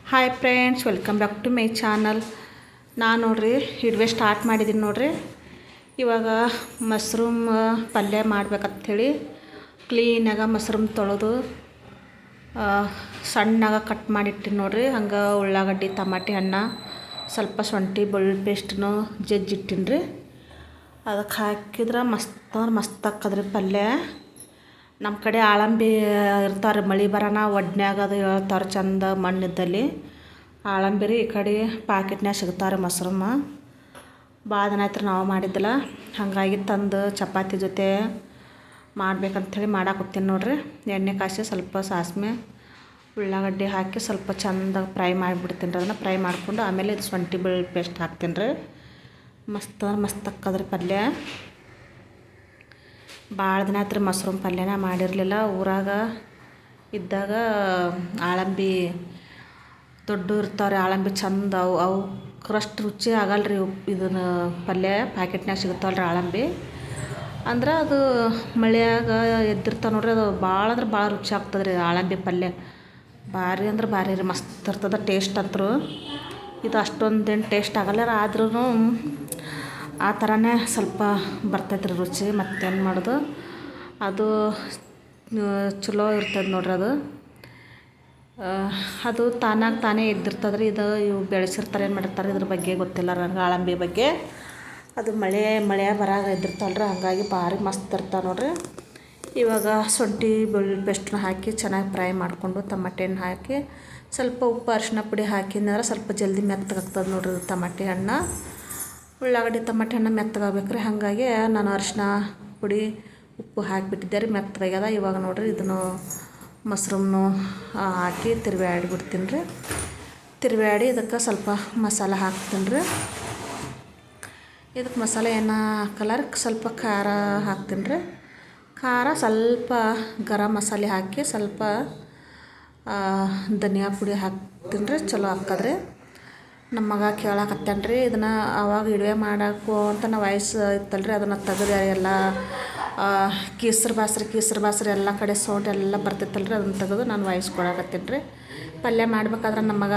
Hi friends, welcome back to my channel. ನಾನು ನೋಡ್ರಿ ಇಡುವೆ start ಮಾಡಿದ್ದೀನಿ ನೋಡ್ರಿ. ಇವಾಗ ಮಶ್ರೂಮ್ ಪಲ್ಯ ಮಾಡ್ಬೇಕಂಥೇಳಿ ಕ್ಲೀನಾಗ ಮಶ್ರೂಮ್ ತೊಳೆದು ಸಣ್ಣಗೆ ಕಟ್ ಮಾಡಿಟ್ಟಿನಿ ನೋಡ್ರಿ. ಹಂಗೆ ಉಳ್ಳಾಗಡ್ಡಿ, ಟಮಾಟಿ ಹಣ್ಣು, ಸ್ವಲ್ಪ ಶುಂಠಿ ಬೆಳ್ಳುಳ್ಳಿ ಪೇಸ್ಟನ್ನು ಜಜ್ಜಿಟ್ಟಿನಿ ರೀ. ಅದಕ್ಕೆ ಹಾಕಿದ್ರೆ ಮಸ್ತ್ ಆಕ್ಕದ್ರಿ ಪಲ್ಯ. ನಮ್ಮ ಕಡೆ ಆಳಂಬಿ ಇರ್ತಾರೆ, ಮಳೆ ಬರೋಣ ಒಡ್ನ್ಯಾಗ ಅದು ಹೇಳ್ತಾರೆ ಚಂದ ಮಣ್ಣಿದ್ದಲ್ಲಿ ಆಳಂಬಿ ರೀ. ಈ ಕಡೆ ಪ್ಯಾಕೆಟ್ನ್ಯಾಗ ಸಿಗ್ತಾರೆ ಮಶ್ರೂಮ್. ಭಾಳ ದಿನ ಆಯ್ತು ನಾವು ಮಾಡಿದ್ದಿಲ್ಲ, ಹಾಗಾಗಿ ತಂದು ಚಪಾತಿ ಜೊತೆ ಮಾಡ್ಬೇಕಂಥೇಳಿ ಮಾಡಾಕತ್ತೀನಿ ನೋಡ್ರಿ. ಎಣ್ಣೆ ಕಾಯಿಸಿ ಸ್ವಲ್ಪ ಸಾಸಿವೆ ಉಳ್ಳಾಗಡ್ಡಿ ಹಾಕಿ ಸ್ವಲ್ಪ ಚಂದ ಫ್ರೈ ಮಾಡಿಬಿಡ್ತೀನಿ ರೀ. ಅದನ್ನು ಫ್ರೈ ಮಾಡಿಕೊಂಡು ಆಮೇಲೆ ಇದು ಶುಂಠಿ ಬೆಳ್ಳುಳ್ಳಿ ಪೇಸ್ಟ್ ಹಾಕ್ತೀನಿ ರೀ. ಮಸ್ತ್ ಆಕ್ಕದ್ರಿ ಪಲ್ಯ. ಭಾಳ ದಿನ ಆಯ್ತು ರೀ ಮಶ್ರೂಮ್ ಪಲ್ಯನ ಮಾಡಿರಲಿಲ್ಲ. ಊರಾಗ ಇದ್ದಾಗ ಆಳಂಬಿ ದೊಡ್ಡ ಇರ್ತಾವ್ರಿ, ಆಳಂಬಿ ಚಂದ ಅವಕ್ಕಷ್ಟು ರುಚಿ ಆಗಲ್ಲ ರೀ. ಇದನ್ನು ಪಲ್ಯ ಪ್ಯಾಕೆಟ್ನಾಗ ಸಿಗುತ್ತವಲ್ಲ ರೀ ಆಳಂಬಿ, ಅಂದ್ರೆ ಅದು ಮಳೆಯಾಗ ಎದ್ದಿರ್ತಾವೆ ನೋಡ್ರಿ. ಅದು ಭಾಳ ಅಂದ್ರೆ ಭಾಳ ರುಚಿ ಆಗ್ತದೆ ರೀ ಆಳಂಬಿ ಪಲ್ಯ. ಭಾರಿ ಅಂದ್ರೆ ಭಾರಿ ರೀ, ಮಸ್ತ್ ಇರ್ತದೆ ಟೇಸ್ಟ್ ಅಂತೂ. ಇದು ಅಷ್ಟೊಂದೇನು ಟೇಸ್ಟ್ ಆಗಲ್ಲ ರೀ, ಆದ್ರೂ ಆ ಥರನೇ ಸ್ವಲ್ಪ ಬರ್ತೈತೆ ರೀ ರುಚಿ. ಮತ್ತೇನು ಮಾಡೋದು, ಅದು ಚಲೋ ಇರ್ತದೆ ನೋಡ್ರಿ. ಅದು ತಾನೇ ಎದ್ದಿರ್ತದೆ ರೀ. ಇವು ಬೆಳೆಸಿರ್ತಾರೆ, ಏನು ಮಾಡಿರ್ತಾರೆ ಇದ್ರ ಬಗ್ಗೆ ಗೊತ್ತಿಲ್ಲ ನನಗೆ, ಆಳಂಬಿ ಬಗ್ಗೆ. ಅದು ಮಳೆ ಬರಾಗ ಎದ್ದಿರ್ತಾವಲ್ಲ ರೀ, ಹಾಗಾಗಿ ಭಾರಿ ಮಸ್ತ್ ಇರ್ತಾವೆ ನೋಡ್ರಿ. ಇವಾಗ ಶುಂಠಿ ಬೆಳ್ಳುಳ್ಳಿ ಪೇಸ್ಟನ್ನ ಹಾಕಿ ಚೆನ್ನಾಗಿ ಫ್ರೈ ಮಾಡಿಕೊಂಡು ಟಮಾಟೆ ಹಣ್ಣು ಹಾಕಿ ಸ್ವಲ್ಪ ಉಪ್ಪು ಅರಿಶಿನ ಪುಡಿ ಹಾಕಿದ್ರೆ ಸ್ವಲ್ಪ ಜಲ್ದಿ ಮೆತ್ತಗಾಗ್ತದೆ ನೋಡ್ರಿ. ಟಮಾಟೆ ಹಣ್ಣು ಉಳ್ಳಾಗಡ್ಡಿ ಟಮಾಟೆ ಹಣ್ಣು ಮೆತ್ತಗಾಗ್ಬೇಕು ರೀ. ಹಾಗಾಗಿ ನಾನು ಅರಿಶಿನ ಪುಡಿ ಉಪ್ಪು ಹಾಕಿಬಿಟ್ಟಿದ್ದೆ ರೀ, ಮೆತ್ತಗಾಗ್ಯದ. ಇವಾಗ ನೋಡ್ರಿ ಇದನ್ನು ಮಶ್ರೂಮ್ನು ಹಾಕಿ ತಿರುವಾಡಿ ರೀ. ತಿರುವಾಡಿ ಇದಕ್ಕೆ ಸ್ವಲ್ಪ ಮಸಾಲೆ ಹಾಕ್ತೀನಿ ರೀ. ಇದಕ್ಕೆ ಮಸಾಲೆ ಏನು ಹಾಕಲ್ಲ ರೀ, ಸ್ವಲ್ಪ ಖಾರ ಹಾಕ್ತೀನಿ ರೀ. ಖಾರ ಸ್ವಲ್ಪ ಗರಂ ಮಸಾಲೆ ಹಾಕಿ ಸ್ವಲ್ಪ ಧನಿಯಾ ಪುಡಿ ಹಾಕ್ತೀನಿ ರೀ. ಚಲೋ ಹಾಕದ್ರಿ. ನಮ್ಮ ಮಗ ಕೇಳಾಕತ್ತಾನ ರೀ ಇದನ್ನು. ಆವಾಗ ಇಡುವೆ ಮಾಡಾಕು ಅಂತ ನಾವು ವಾಯ್ಸ್ ಇತ್ತಲ್ಲ ರೀ, ಅದನ್ನು ತೆಗೆದು ಎಲ್ಲ ಕೇಸರಿ ಬಾಸ್ರಿ ಎಲ್ಲ ಕಡೆ ಸೌಂಡ್ ಎಲ್ಲ ಬರ್ತಿತ್ತಲ್ಲ ರೀ, ಅದನ್ನು ತೆಗೆದು ನಾನು ವಾಯ್ಸ್ ಕೊಡಾಕತ್ತೀನಿ ರೀ. ಪಲ್ಯ ಮಾಡ್ಬೇಕಾದ್ರೆ ನಮ್ಮ ಮಗ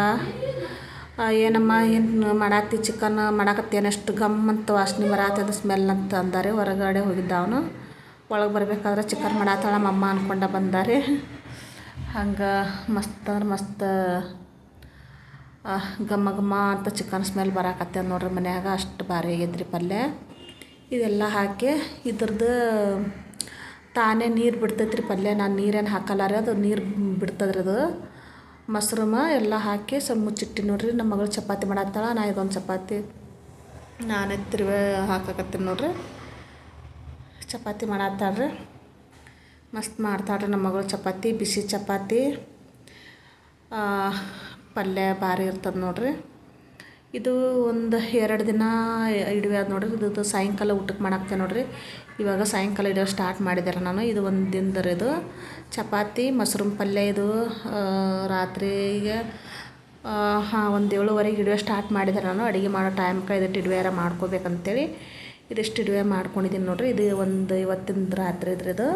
ಏನಮ್ಮ ಏನು ಮಾಡಾಕತ್ತಿ, ಚಿಕನ್ ಮಾಡಾಕತ್ತೇನು ಎಷ್ಟು ಗಮ್ ಅಂತ ವಾಸನೆ ಬರತ್ತದ ಸ್ಮೆಲ್ ಅಂತ ಅಂದಾರೆ. ಹೊರಗಡೆ ಹೋಗಿದ್ದ ಅವನು. ಒಳಗೆ ಬರಬೇಕಾದ್ರೆ ಚಿಕನ್ ಮಾಡಾತ್ತಾಳ ಮಮ್ಮ ಅಂದ್ಕೊಂಡ ಬಂದಾರೆ. ಹಂಗೆ ಮಸ್ತ್ ಅಂದ್ರೆ ಮಸ್ತ್ ಘಮ ಅಂತ ಚಿಕನ್ ಸ್ಮೆಲ್ ಬರಾಕತ್ತದ ನೋಡ್ರಿ ಮನ್ಯಾಗ. ಅಷ್ಟು ಭಾರಿ ಆಗೈತ್ರಿ ಪಲ್ಯ. ಇದೆಲ್ಲ ಹಾಕಿ ಇದ್ರದ್ದು ತಾನೇ ನೀರು ಬಿಡ್ತೈತ್ರಿ ಪಲ್ಯ. ನಾನು ನೀರೇನು ಹಾಕಲ್ಲ ರೀ, ಅದು ನೀರು ಬಿಡ್ತದ್ರಿ. ಅದು ಮಶ್ರೂಮ ಎಲ್ಲ ಹಾಕಿ ಸ್ವಲ್ಪ ಮುಚ್ಚಿಟ್ಟು ನೋಡ್ರಿ. ನಮ್ಮ ಮಗಳು ಚಪಾತಿ ಮಾಡತ್ತಾಳ, ನಾ ಇದೊಂದು ಚಪಾತಿ ನಾನೇ ತಿರುವೆ ಹಾಕಕತ್ತೀನಿ ನೋಡ್ರಿ. ಚಪಾತಿ ಮಾಡತ್ತಾಳ್ರಿ, ಮಸ್ತ್ ಮಾಡ್ತಾಳ್ರಿ ನಮ್ಮ ಮಗಳು ಚಪಾತಿ. ಬಿಸಿ ಚಪಾತಿ ಪಲ್ಯ ಭಾರಿ ಇರ್ತದೆ ನೋಡ್ರಿ. ಇದು ಒಂದು 2 ದಿನ ಇಡುವೆ ಆದ ನೋಡ್ರಿ. ಇದು ಸಾಯಂಕಾಲ ಊಟಕ್ಕೆ ಮಾಡಾಕ್ತೇನೆ ನೋಡ್ರಿ. ಇವಾಗ ಸಾಯಂಕಾಲ ಇಡುವೆ ಸ್ಟಾರ್ಟ್ ಮಾಡಿದ್ದಾರೆ ನಾನು. ಇದು ಒಂದು ದಿನದ ಇದು ಚಪಾತಿ ಮಶ್ರೂಮ್ ಪಲ್ಯ. ಇದು ರಾತ್ರಿಗೆ 7:30 ಇಡುವೆ ಸ್ಟಾರ್ಟ್ ಮಾಡಿದ್ದಾರೆ ನಾನು. ಅಡುಗೆ ಮಾಡೋ ಟೈಮ್ಗೆ ಇದಟ್ಟು ಇಡುವೆಯಾರ ಮಾಡ್ಕೋಬೇಕಂತೇಳಿ ಇದಿಷ್ಟು ಇಡುವೆ ಮಾಡ್ಕೊಂಡಿದ್ದೀನಿ ನೋಡ್ರಿ. ಇದು ಇವತ್ತಿನ ರಾತ್ರಿ ಇದ್ರದ್ದು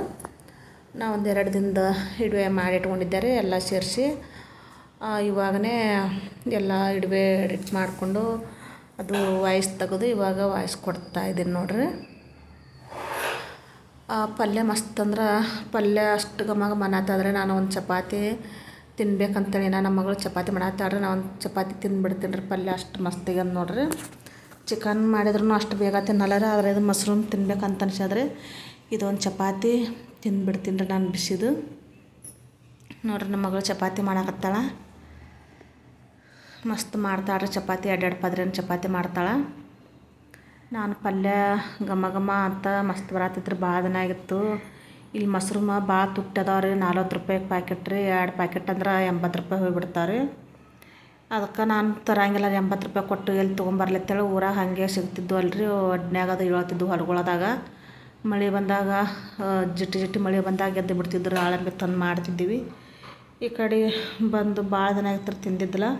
ನಾ 2 ದಿನದ ಇಡುವೆ ಮಾಡಿ ಇಟ್ಕೊಂಡಿದ್ದಾರೆ ಎಲ್ಲ ಸೇರಿಸಿ. ಇವಾಗನೇ ಎಲ್ಲ ಇಡುವೆ ಎಡಿಟ್ ಮಾಡಿಕೊಂಡು ಅದು ವಾಯ್ಸ್ ತೆಗೆದು ಇವಾಗ ವಾಯ್ಸ್ ಕೊಡ್ತಾ ಇದ್ದೀನಿ ನೋಡ್ರಿ. ಪಲ್ಯ ಮಸ್ತ್ ಅಂದ್ರೆ ಪಲ್ಯ ಅಷ್ಟು ಘಮ ಅನ್ನತ್ತಾದ್ರೆ ನಾನು ಒಂದು ಚಪಾತಿ ತಿನ್ಬೇಕಂತೇಳಿ ನಮ್ಮ ಮಗಳು ಚಪಾತಿ ಮಾಡತ್ತಾಳ್ರಿ. ನಾನು ಒಂದು ಚಪಾತಿ ತಿಂದುಬಿಡ್ತೀನಿ ರೀ. ಪಲ್ಯ ಅಷ್ಟು ಮಸ್ತ್ ಆಗ್ಯದ ನೋಡ್ರಿ. ಚಿಕನ್ ಮಾಡಿದ್ರೂ ಅಷ್ಟು ಬೇಗ ತಿನ್ನಲ್ಲ ರೀ, ಆದರೆ ಇದು ಮಶ್ರೂಮ್ ತಿನ್ಬೇಕಂತ ಅನ್ಸಿದ್ರೆ ಇದೊಂದು ಚಪಾತಿ ತಿಂದುಬಿಡ್ತೀನಿ ರೀ ನಾನು ಬಿಸಿದು. ನೋಡ್ರಿ ನಮ್ಮ ಮಗಳು ಚಪಾತಿ ಮಾಡಾಕತ್ತಾಳ, ಮಸ್ತ್ ಮಾಡ್ತಾಳ್ರಿ ಚಪಾತಿ. 2 ಪದ್ರಿನ ಚಪಾತಿ ಮಾಡ್ತಾಳೆ. ನಾನು ಪಲ್ಯ ಘಮ ಅಂತ ಮಸ್ತ್ ಬರತ್ತಿತ್ತು. ಭಾಳ ದಿನ ಆಗಿತ್ತು. ಇಲ್ಲಿ ಮಶ್ರೂಮ ಭಾಳ ತುಟ್ಟದಾವ ರೀ. 40 ರೂಪಾಯಿಗೆ ಪ್ಯಾಕೆಟ್ ರೀ. 2 ಪ್ಯಾಕೆಟ್ ಅಂದ್ರೆ 80 ರೂಪಾಯಿ ಹೋಗಿಬಿಡ್ತಾವೆ ರೀ. ಅದಕ್ಕೆ ನಾನು ತರಂಗಿಲ್ಲ ರೀ, 80 ರೂಪಾಯಿ ಕೊಟ್ಟು ಎಲ್ಲಿ ತೊಗೊಂಬರ್ಲತ್ತೇಳಿ. ಊರಾಗ ಹಾಗೆ ಸಿಗ್ತಿದ್ವು ಅಲ್ರಿ, ಒಡ್ನ್ಯಾಗ ಅದು ಹೇಳ್ತಿದ್ವು ಹೊಲಗಳದಾಗ. ಮಳೆ ಬಂದಾಗ ಜಿಟ್ಟಿ ಮಳೆ ಬಂದಾಗ ಎದ್ದು ಬಿಡ್ತಿದ್ರು. ಆಳಂಬಿ ತಂದು ಮಾಡ್ತಿದ್ದೀವಿ. ಈ ಕಡೆ ಬಂದು ಭಾಳ ದಿನ ಆಗಿತ್ತು ತಿಂದಿದ್ದಿಲ್ಲ.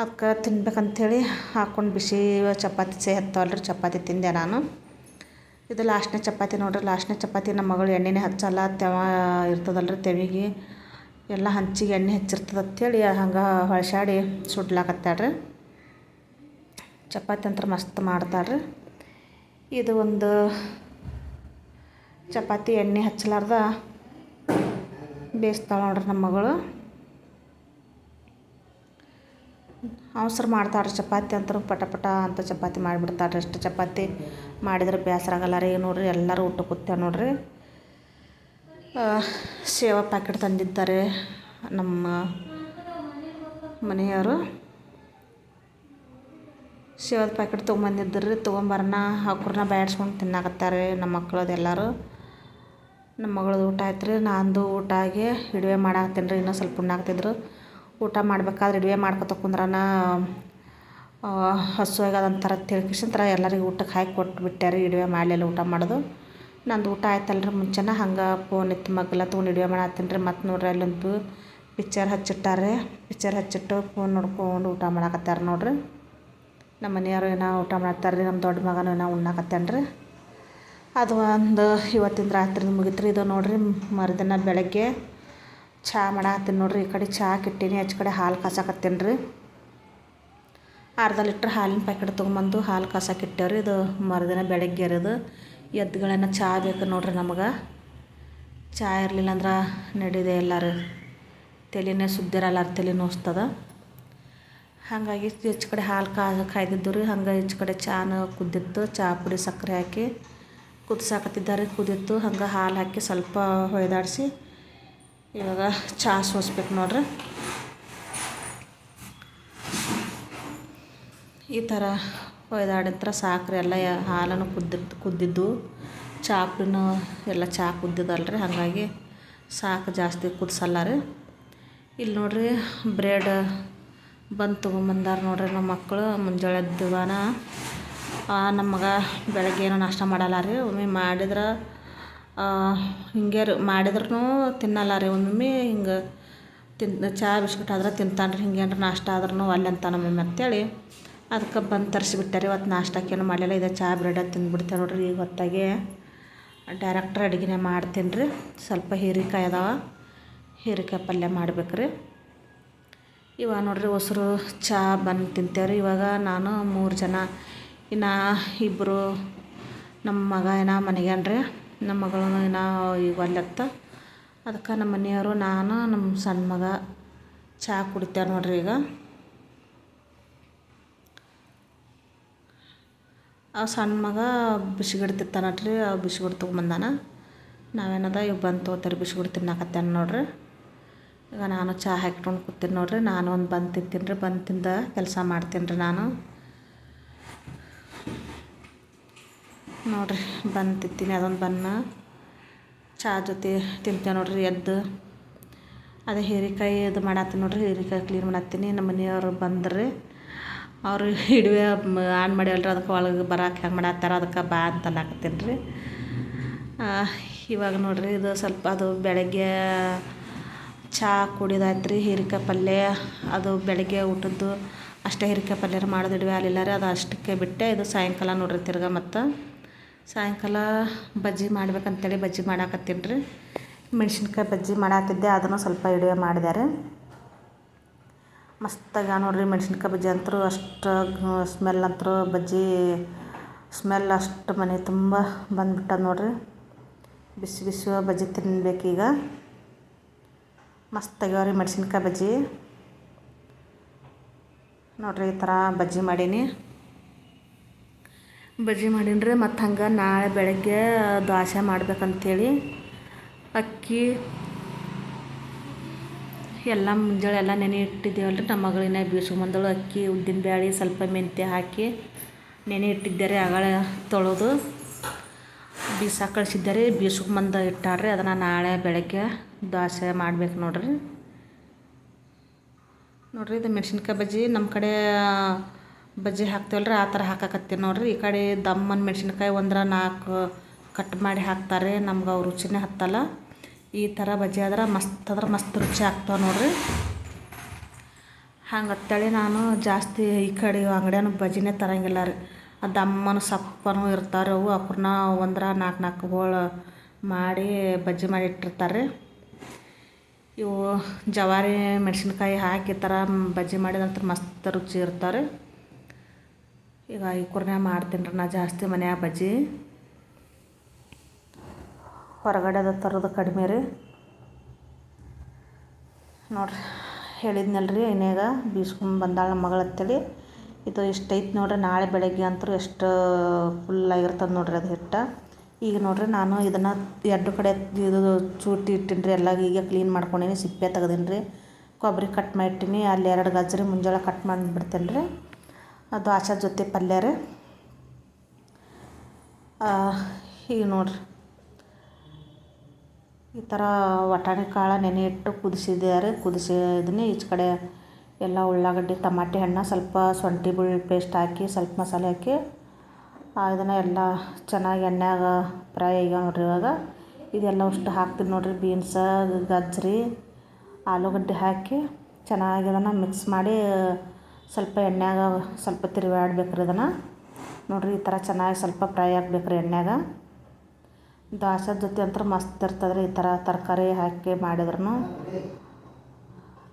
ಅದಕ್ಕೆ ತಿನ್ಬೇಕಂಥೇಳಿ ಹಾಕ್ಕೊಂಡು ಬಿಸಿ ಚಪಾತಿ ಹತ್ತವಲ್ಲ ರೀ, ಚಪಾತಿ ತಿಂದೆ ನಾನು. ಇದು ಲಾಸ್ಟ್ನೇ ಚಪಾತಿ ನೋಡ್ರಿ. ಲಾಸ್ಟ್ನೇ ಚಪಾತಿ ನಮ್ಮ ಮಗಳು ಎಣ್ಣೆನೇ ಹಚ್ಚಲ್ಲ, ತೆವ ಇರ್ತದಲ್ಲ ರೀ ತೆವಿಗೆ. ಎಲ್ಲ ಹಂಚಿಗೆ ಎಣ್ಣೆ ಹಚ್ಚಿರ್ತದೆ ಅಂಥೇಳಿ ಹಂಗೆ ಹೊಳ್ಸಾಡಿ ಸುಡ್ಲಾಕತ್ತಾಳ್ರಿ. ಚಪಾತಿ ಅಂತ ಮಸ್ತ್ ಮಾಡ್ತಾಳ್ರಿ. ಇದು ಒಂದು ಚಪಾತಿ ಎಣ್ಣೆ ಹಚ್ಚಲಾರ್ದ ಬೇಯಿಸ್ತಾಳೆ ನೋಡ್ರಿ ನಮ್ಮ ಮಗಳು. ಅವಸರ ಮಾಡ್ತಾಳ್ರಿ ಚಪಾತಿ ಅಂತ ಪಟ ಪಟ ಅಂತ ಚಪಾತಿ ಮಾಡಿಬಿಡ್ತಾಳ್ರಿ. ಅಷ್ಟು ಚಪಾತಿ ಮಾಡಿದ್ರೆ ಬೇಸರ ಆಗಲ್ಲ ರೀ ನೋಡ್ರಿ. ಎಲ್ಲರೂ ಊಟ ಕೂತ್ಯಾವ ನೋಡ್ರಿ. ಸೇವಾ ಪ್ಯಾಕೆಟ್ ತಂದಿದ್ದಾರೆ ನಮ್ಮ ಮನೆಯವರು. ಸೇವದ ಪ್ಯಾಕೆಟ್ ತೊಗೊಂಬಂದಿದ್ರಿ. ತೊಗೊಂಬರನ ಹಾಕ್ರನ್ನ ಬ್ಯಾಡ್ಸ್ಕೊಂಡು ತಿನ್ನಾಕತ್ತಾರೆ ನಮ್ಮ ಮಕ್ಕಳು ಅದೆಲ್ಲರೂ. ನಮ್ಮ ಮಗಳದ್ದು ಊಟ ಆಯ್ತು ರೀ. ನಂದು ಊಟ ಆಗಿ ಇಡುವೆ ಮಾಡಾಕತ್ತೀನಿ ರೀ. ಇನ್ನೂ ಸ್ವಲ್ಪ ಉಣ್ಣಾಕ್ತಿದ್ರು. ಊಟ ಮಾಡ್ಬೇಕಾದ್ರೆ ಇಡುವೆ ಮಾಡ್ಕೊತ ಕುಂದ್ರನ ಹಸು ಆಗ್ಯದಂತಾರ ತಿಳ್ಕಿಸಂತ್ರ ಎಲ್ಲರಿಗೂ ಊಟಕ್ಕೆ ಹಾಕಿ ಕೊಟ್ಬಿಟ್ಟೆ ರೀ. ಇಡುವೆ ಮಾಡಲಿಲ್ಲ ಊಟ ಮಾಡೋದು. ನಂದು ಊಟ ಆಯ್ತಲ್ರಿ ಮುಂಚೆನ ಹಂಗೆ ಫೋನ್ ಇತ್ತು ಮಗ್ಲ ತೊಗೊಂಡು ಇಡುವೆ ಮಾಡತ್ತೀನಿ ರೀ. ಮತ್ತು ನೋಡ್ರಿ ಅಲ್ಲೊಂದು ಪಿಕ್ಚರ್ ಹಚ್ಚಿಟ್ಟಾರೆ. ಪಿಕ್ಚರ್ ಹಚ್ಚಿಟ್ಟು ಫೋನ್ ನೋಡ್ಕೊಂಡು ಊಟ ಮಾಡಾಕತ್ತಾರೆ ನೋಡ್ರಿ. ನಮ್ಮ ಮನೆಯವರು ಏನೋ ಊಟ ಮಾಡ್ತಾರೆ ರೀ. ನಮ್ಮ ದೊಡ್ಡ ಮಗನೂ ಏನೋ ಉಣ್ಣಾಕತ್ತಾನ ರೀ. ಅದು ಒಂದು ಇವತ್ತಿನ ರಾತ್ರಿ ಮುಗಿತು ರೀ. ಇದು ನೋಡ್ರಿ ಮರುದಿನ ಬೆಳಗ್ಗೆ ಚಹಾ ಮಾಡಾಕತ್ತೀನಿ ನೋಡ್ರಿ. ಈ ಕಡೆ ಚಹಾ ಇಟ್ಟೀನಿ, ಆಚೆ ಕಡೆ ಹಾಲು ಕಾಸಾಕತ್ತೀನಿ ರೀ. ಅರ್ಧ ಲೀಟ್ರ್ ಹಾಲಿನ ಪ್ಯಾಕೆಟ್ ತೊಗೊಂಬಂದು ಹಾಲು ಕಾಸಕ್ಕೆ ಇಟ್ಟೇವ್ರಿ. ಇದು ಮರುದಿನ ಬೆಳಗ್ಗೆ ಇರೋದು. ಎದ್ದುಗಳನ್ನ ಚಹಾ ಬೇಕು ನೋಡ್ರಿ ನಮಗೆ. ಚಹಾ ಇರಲಿಲ್ಲ ಅಂದ್ರೆ ನಡೀದೆ ಇಲ್ಲ ರೀ. ತಲೆನೇ ಸುದ್ದಿರಲ್ಲ ರೀ, ತಲೆ ನೋಸ್ತದ. ಹಾಗಾಗಿ ಈಚೆ ಕಡೆ ಹಾಲು ಕಾಯ್ದಿದ್ದು ರೀ. ಹಂಗೆ ಈಚೆ ಕಡೆ ಚಹಾನು ಕುದ್ದಿತ್ತು. ಚಹಾ ಪುಡಿ ಸಕ್ಕರೆ ಹಾಕಿ ಕುದಿಸಾಕತ್ತಿದ್ದಾರೆ. ಕುದಿತ್ತು. ಹಂಗೆ ಹಾಲು ಹಾಕಿ ಸ್ವಲ್ಪ ಹೊಯ್ದಾಡಿಸಿ ಇವಾಗ ಚಹಾ ಸೋಸ್ಬೇಕು ನೋಡ್ರಿ. ಈ ಥರ ಹೊಯ್ದಾಡಿದ್ರೆ ಸಾಕ್ರಿ. ಎಲ್ಲ ಹಾಲನ್ನು ಕುದ್ದಿದ್ದು ಚಹಾ ಪುಡಿನೂ ಎಲ್ಲ ಚಹಾ ಕುದ್ದಿದ್ದಲ್ರಿ. ಹಾಗಾಗಿ ಸಾಕು, ಜಾಸ್ತಿ ಕುದಿಸಲ್ಲ ರೀ. ಇಲ್ಲಿ ನೋಡ್ರಿ ಬ್ರೆಡ್ ಬಂದು ತೊಗೊಂಬಂದಾರ ನೋಡ್ರಿ ನಮ್ಮ ಮಕ್ಕಳು. ಮುಂಜಾನೆ ಎದ್ದುವಾನ ನಮ್ಮ ಮಗ ಬೆಳಗ್ಗೆ ಏನೋ ನಾಷ್ಟ ಮಾಡಲ್ಲ ರೀ. ಒಮ್ಮೆ ಮಾಡಿದ್ರೆ ಹಿಂಗೆ ರೀ, ಮಾಡಿದ್ರೂ ತಿನ್ನಲ್ಲ ರೀ. ಒಮ್ಮೊಮ್ಮೆ ಹಿಂಗೆ ಚಹಾ ಬಿಸ್ಕಿಟ್ ಆದ್ರೆ ತಿಂತಾನೆ ರೀ. ಹಿಂಗೇನ್ರ ನಾಷ್ಟ ಆದ್ರೂ ಅಲ್ಲಿ ಅಂತಾನೆ ಒಮ್ಮೊಮ್ಮೆ ಅಂತೇಳಿ ಅದಕ್ಕೆ ಬಂದು ತರಿಸಿಬಿಟ್ಟಾರೆ. ಇವತ್ತು ನಾಷ್ಟಕ್ಕೇನು ಮಾಡಲಿಲ್ಲ. ಇದೆ ಚಹಾ ಬ್ರೆಡ್ ತಿಂದ್ಬಿಡ್ತೇವೆ ನೋಡ್ರಿ. ಈಗ ಹೊತ್ತಾಗೆ ಡೈರೆಕ್ಟ್ರ್ ಅಡುಗೆನೇ ಮಾಡ್ತೀನಿ ರೀ. ಸ್ವಲ್ಪ ಹೀರೆಕಾಯಿ ಅದಾವ, ಹೀರೆಕಾಯಿ ಪಲ್ಯ ಮಾಡ್ಬೇಕು ರೀ. ಇವಾಗ ನೋಡ್ರಿ ಹೊಸರು ಚಹಾ ಬಂದು ತಿಂತೇವ್ರಿ. ಇವಾಗ ನಾನು 3 ಜನ, ಇನ್ನು ಇಬ್ಬರು ನಮ್ಮ ಮಗ ಏನೋ ಮನೆಗ್ಯಾನ್ರಿ. ನಮ್ಮ ಮಗಳು ಏನೋ ಈಗ ಒಲ್ಲೆತ್ತ. ಅದಕ್ಕೆ ನಮ್ಮ ಮನೆಯವರು ನಾನು ನಮ್ಮ ಸಣ್ಣ ಮಗ ಚಹಾ ಕುಡಿತೇವೆ ನೋಡ್ರಿ. ಈಗ ಆ ಸಣ್ಣ ಮಗ ಬಿಸ್ಕಿಟ್ ತಿಂತಾನಟ್ರಿ. ಆ ಬಿಸ್ಕಿಟ್ ತೊಗೊಂಬಂದಾನ. ನಾವೇನದ ಈಗ ಬಂದು ತೊಗೋತಾರೆ ಬಿಸ್ಕಿಟ್ ತಿನ್ನಾಕತ್ತೇನೆ ನೋಡ್ರಿ. ಈಗ ನಾನು ಚಹಾ ಹಾಕ್ಕೊಂಡು ಕೂತೀನಿ ನೋಡ್ರಿ. ನಾನು ಒಂದು ಬಂದು ತಿಂತೀನಿ ರೀ. ಬಂದು ತಿಂದ ಕೆಲಸ ಮಾಡ್ತೀನಿ ರೀ ನಾನು ನೋಡ್ರಿ. ಬಂದು ತಿಂತೀನಿ. ಅದೊಂದು ಬನ್ನ ಚಹಾ ಜೊತೆ ತಿಂತೇವೆ ನೋಡ್ರಿ. ಎದ್ದು ಅದೇ ಹೀರೆಕಾಯಿ ಇದು ಮಾಡತ್ತೀನಿ ನೋಡ್ರಿ. ಹೀರೆಕಾಯಿ ಕ್ಲೀನ್ ಮಾಡತ್ತೀನಿ. ನಮ್ಮ ಮನೆಯವರು ಬಂದ್ರಿ. ಅವರು ಇಡುವೆ ಆನ್ ಮಾಡ್ಯಾವಲ್ರಿ. ಅದಕ್ಕೆ ಒಳಗೆ ಬರಕ್ಕೆ ಹೆಂಗೆ ಮಾಡತ್ತಾರ, ಅದಕ್ಕೆ ಬಾ ಅಂತ ಅನ್ನಕತ್ತೀನಿ ರೀ. ಇವಾಗ ನೋಡ್ರಿ ಇದು ಸ್ವಲ್ಪ ಅದು ಬೆಳಗ್ಗೆ ಚಹಾ ಕುಡಿದಾಯ್ತು ರೀ. ಹೀರೆಕಾಯಿ ಪಲ್ಯ ಅದು ಬೆಳಗ್ಗೆ ಊಟದ್ದು ಅಷ್ಟೇ. ಹೀರೆಕಾಯಿ ಪಲ್ಯ ಮಾಡೋದು ಇಡುವೆ ಆಗಲಿಲ್ಲ ರೀ. ಅದು ಅಷ್ಟಕ್ಕೆ ಬಿಟ್ಟೆ. ಇದು ಸಾಯಂಕಾಲ ನೋಡ್ರಿ ತಿರ್ಗ ಮತ್ತು ಸಾಯಂಕಾಲ ಬಜ್ಜಿ ಮಾಡ್ಬೇಕಂತೇಳಿ ಬಜ್ಜಿ ಮಾಡಾಕತ್ತೀನಿ ರೀ. ಮೆಣ್ಸಿನ್ಕಾಯಿ ಬಜ್ಜಿ ಮಾಡಾಕತ್ತಿದ್ದೆ. ಅದನ್ನು ಸ್ವಲ್ಪ ಇಡುವೆ ಮಾಡಿದೆ ರೀ. ಮಸ್ತಾಗ ನೋಡ್ರಿ ಮೆಣ್ಸಿನ್ಕಾಯಿ ಬಜ್ಜಿ ಅಂತೂ ಅಷ್ಟು ಸ್ಮೆಲ್ ಅಂತೂ ಬಜ್ಜಿ ಸ್ಮೆಲ್ ಅಷ್ಟು ಮನೆ ತುಂಬ ಬಂದುಬಿಟ್ಟದ ನೋಡ್ರಿ. ಬಿಸಿ ಬಿಸಿ ಬಜ್ಜಿ ತಿನ್ಬೇಕೀಗ. ಮಸ್ತ್ ಆಗ್ಯಾವ ರೀ ಮೆಣ್ಸಿನ್ಕಾಯಿ ಬಜ್ಜಿ ನೋಡ್ರಿ. ಈ ಥರ ಬಜ್ಜಿ ಮಾಡೀನಿ ರೀ. ಮತ್ತು ಹಂಗೆ ನಾಳೆ ಬೆಳಗ್ಗೆ ದೋಸೆ ಮಾಡ್ಬೇಕಂತೇಳಿ ಅಕ್ಕಿ ಎಲ್ಲ ಮುಂಜಾನೆ ಎಲ್ಲ ನೆನೆ ಇಟ್ಟಿದ್ದೇವಲ್ರಿ. ನಮ್ಮ ಮಗಳಿನ ಬೀಸ್ಕೊಂಬಂದಳು. ಅಕ್ಕಿ, ಉದ್ದಿನ ಬ್ಯಾಳೆ, ಸ್ವಲ್ಪ ಮೆಂತ್ಯ ಹಾಕಿ ನೆನೆ ಇಟ್ಟಿದ್ದೆ ರೀ. ಆಗಳ ತೊಳೆದು ಬೀಸಾಕ ಕಳಿಸಿದ್ದೆ ರೀ. ಬೀಸ್ಕೊಂಬಂದು ಇಟ್ಟಾಡ್ರಿ. ಅದನ್ನು ನಾಳೆ ಬೆಳಗ್ಗೆ ದೋಸೆ ಮಾಡ್ಬೇಕು ನೋಡ್ರಿ. ಇದು ಮೆಣ್ಸಿನ್ಕಾಯಿ ಬಜ್ಜಿ ನಮ್ಮ ಕಡೆ ಬಜ್ಜಿ ಹಾಕ್ತೇವಲ್ರಿ, ಆ ಥರ ಹಾಕಾಕತ್ತೀನಿ ನೋಡ್ರಿ. ಈ ಕಡೆ ದಮ್ಮನ ಮೆಣ್ಸಿನ್ಕಾಯಿ 1-4 ಕಟ್ ಮಾಡಿ ಹಾಕ್ತಾರೆ. ನಮ್ಗೆ ಅವು ರುಚಿನೇ ಹತ್ತಲ್ಲ. ಈ ಥರ ಬಜ್ಜಿ ಆದ್ರೆ ಮಸ್ತ್ ರುಚಿ ಆಗ್ತಾವೆ ನೋಡ್ರಿ. ಹಂಗತ್ತೇಳಿ ನಾನು ಜಾಸ್ತಿ ಈ ಕಡೆ ಅಂಗಡಿಯನ್ನು ಬಜ್ಜಿನೇ ತರಂಗಿಲ್ಲ ರೀ. ಆ ದಮ್ಮನ ಸಪ್ಪನೂ ಇರ್ತಾರೆ. ಅವು ಅವ್ರನ್ನ 1-4 ಹೋಳು ಮಾಡಿ ಬಜ್ಜಿ ಮಾಡಿ ಇಟ್ಟಿರ್ತಾರೆ. ಇವು ಜವಾರಿ ಮೆಣಸಿನ್ಕಾಯಿ ಹಾಕಿ ಈ ಥರ ಬಜ್ಜಿ ಮಾಡಿದಂತ ಮಸ್ತ್ ರುಚಿ ಇರ್ತಾರೆ. ಈಗ ಈ ಕುರ್ನ್ಯಾಗ ಮಾಡ್ತೀನಿ ರೀ ನಾ ಜಾಸ್ತಿ ಮನ್ಯಾಗ ಬಜ್ಜಿ. ಹೊರಗಡೆದ ತರೋದು ಕಡಿಮೆ ರೀ. ನೋಡಿರಿ ಹೇಳಿದ್ನಲ್ರಿ ಎಣ್ಣೆಗ ಬೀಸ್ಕೊಂಡು ಬಂದಾಳ ನಮ್ಮ ಮಗಳು ಅಂತೇಳಿ. ಇದು ಇಷ್ಟು ಐತೆ ನೋಡ್ರಿ. ನಾಳೆ ಬೆಳಗ್ಗೆ ಅಂತೂ ಎಷ್ಟು ಫುಲ್ಲಾಗಿರ್ತದೆ ನೋಡ್ರಿ ಅದು ಹಿಟ್ಟು. ಈಗ ನೋಡ್ರಿ ನಾನು ಇದನ್ನು 2 ಕಡೆ ಇದು ಚೂಟಿ ಇಟ್ಟೀನಿ ರೀ. ಎಲ್ಲ ಈಗ ಕ್ಲೀನ್ ಮಾಡ್ಕೊಂಡೀನಿ, ಸಿಪ್ಪೆ ತೆಗ್ದೀನಿ ರೀ. ಕೊಬ್ಬರಿ ಕಟ್ ಮಾಡಿಟ್ಟಿನಿ. ಅಲ್ಲಿ 2 ಗಜ್ಜರಿ ಮುಂಜಾನೆ ಕಟ್ ಮಾಡಿಬಿಡ್ತೇನೆ ರೀ. ಅದು ದ್ವಾಸೆ ಜೊತೆ ಪಲ್ಯ ರೀ. ಈಗ ನೋಡ್ರಿ ಈ ಥರ ವಟಾಣಿ ಕಾಳು ನೆನೆ ಇಟ್ಟು ಕುದಿಸಿದ್ದೆ ರೀ. ಕುದಿಸಿದೀನಿ. ಈಚೆ ಕಡೆ ಎಲ್ಲ ಉಳ್ಳಾಗಡ್ಡಿ, ಟಮಾಟೆ ಹಣ್ಣು, ಸ್ವಲ್ಪ ಶುಂಠಿ ಬೆಳ್ಳುಳ್ಳಿ ಪೇಸ್ಟ್ ಹಾಕಿ, ಸ್ವಲ್ಪ ಮಸಾಲೆ ಹಾಕಿ ಇದನ್ನು ಎಲ್ಲ ಚೆನ್ನಾಗಿ ಎಣ್ಣೆಯಾಗ ಫ್ರೈ ಆಗ್ಯಾವ ನೋಡ್ರಿ. ಇವಾಗ ಇದೆಲ್ಲ ಅಷ್ಟು ಹಾಕ್ತೀನಿ ನೋಡ್ರಿ. ಬೀನ್ಸ, ಗಜ್ಜರಿ, ಆಲೂಗಡ್ಡೆ ಹಾಕಿ ಚೆನ್ನಾಗಿ ಅದನ್ನು ಮಿಕ್ಸ್ ಮಾಡಿ ಸ್ವಲ್ಪ ಎಣ್ಣೆಯಾಗ ಸ್ವಲ್ಪ ತಿರುವಾಡ್ಬೇಕ್ರಿ ಇದನ್ನು. ನೋಡಿರಿ ಈ ಥರ ಚೆನ್ನಾಗಿ ಸ್ವಲ್ಪ ಫ್ರೈ ಆಗ್ಬೇಕ್ರಿ ಎಣ್ಣೆಯಾಗ. ದ್ವಾಸೆ ಜೊತೆ ಅಂತೂ ಮಸ್ತ್ ಇರ್ತದೆ ರೀ. ಈ ಥರ ತರಕಾರಿ ಹಾಕಿ ಮಾಡಿದ್ರೂ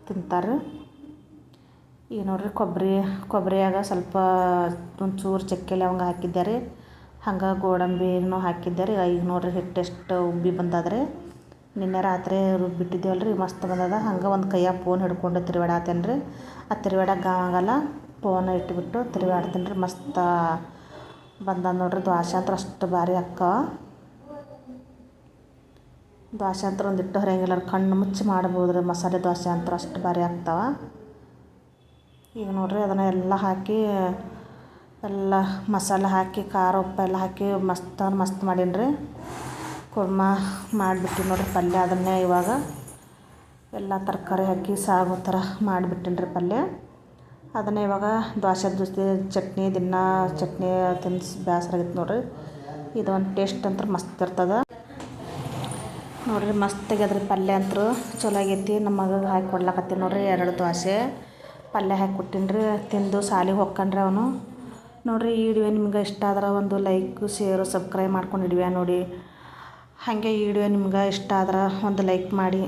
ತಿಂತಾರೆ. ಈಗ ನೋಡಿರಿ ಕೊಬ್ಬರಿಯಾಗ ಸ್ವಲ್ಪ ಒಂಚೂರು ಚಕ್ಕೆ ಲವಂಗ ಹಾಕಿದ್ದೆ ರೀ. ಹಂಗೆ ಗೋಡಂಬಿನೂ ಹಾಕಿದ್ದೆ ರೀ. ಈಗ ನೋಡಿರಿ ಹಿಟ್ಟು ಎಷ್ಟು ಉಬ್ಬಿ ಬಂದದ್ರಿ. ನಿನ್ನೆ ರಾತ್ರಿ ರುಬ್ಬಿಟ್ಟಿದ್ದೇವಲ್ಲ ರೀ, ಮಸ್ತ್ ಬಂದದ. ಹಂಗೆ ಒಂದು ಕೈಯಾಗ ಫೋನ್ ಹಿಡ್ಕೊಂಡು ತಿರುವಾಡತ್ತೇನೆ ರೀ. ಆ ತಿರುವಾಡಕ್ಕೆ ಆಗಲ್ಲ, ಫೋನ್ ಇಟ್ಬಿಟ್ಟು ತಿರುವಾಡ್ತೀನಿ ರೀ. ಮಸ್ತ್ ಬಂದದ ನೋಡಿರಿ. ದ್ವಾಸೆ ಅಂತೂ ಅಷ್ಟು ಭಾರಿ ಅಕ್ಕವ. ದ್ವಾಸೆ ಅಂತ ಒಂದಿಟ್ಟು ಹರಿಯಂಗಿಲ್ಲ, ಕಣ್ಣು ಮುಚ್ಚಿ ಮಾಡ್ಬೋದು ರೀ. ಮಸಾಲೆ ದ್ವಾಸೆ ಅಂತ ಅಷ್ಟು ಭಾರಿ ಆಗ್ತಾವ. ಈಗ ನೋಡಿರಿ ಅದನ್ನು ಎಲ್ಲ ಹಾಕಿ ಎಲ್ಲ ಮಸಾಲೆ ಹಾಕಿ ಖಾರ ಉಪ್ಪು ಎಲ್ಲ ಹಾಕಿ ಮಸ್ತ್ ಮಾಡೀನಿ ರೀ. ಕುರ್ಮ ಮಾಡಿಬಿಟ್ಟಿನಿ ನೋಡಿರಿ ಪಲ್ಯ. ಅದನ್ನೇ ಇವಾಗ ಎಲ್ಲ ತರಕಾರಿ ಹಾಕಿ ಸಾಗೋ ಥರ ಮಾಡಿಬಿಟ್ಟಿನಿ ರೀ ಪಲ್ಯ. ಅದನ್ನೇ ಇವಾಗ ದ್ವಾಸೆ ಜೊತೆ ಚಟ್ನಿ, ದಿನ ಚಟ್ನಿ ತಿನ್ಸಿ ಬೇಸರ ಆಗೈತೆ ನೋಡಿರಿ. ಇದೊಂದು ಟೇಸ್ಟ್ ಅಂತೂ ಮಸ್ತ್ ಇರ್ತದೆ ನೋಡಿರಿ. ಮಸ್ತ್ ಆಗ್ಯದ್ರಿ ಪಲ್ಯ ಅಂತೂ ಚಲೋ ಆಗೈತಿ. ನಮ್ಮ ಮಗಗೆ ಹಾಕಿ ಕೊಡ್ಲಾಕತ್ತೀನಿ ನೋಡಿರಿ. 2 ದೋಸೆ ಪಲ್ಯ ಹಾಕಿ ಕೊಟ್ಟೀನಿ ರೀ. ತಿಂದು ಶಾಲೆಗೆ ಹೊಕ್ಕಂಡ್ರಿ ಅವನು. ನೋಡಿರಿ ಈ ವಿಡಿಯೋ ನಿಮ್ಗೆ ಇಷ್ಟ ಆದ್ರೆ ಒಂದು ಲೈಕ್, ಶೇರು, ಸಬ್ಸ್ಕ್ರೈಬ್ ಮಾಡ್ಕೊಂಡು ನೋಡಿ. ಹಾಗೆ ಈ ವಿಡಿಯೋ ನಿಮ್ಗೆ ಇಷ್ಟ ಆದ್ರೆ ಒಂದು ಲೈಕ್ ಮಾಡಿ.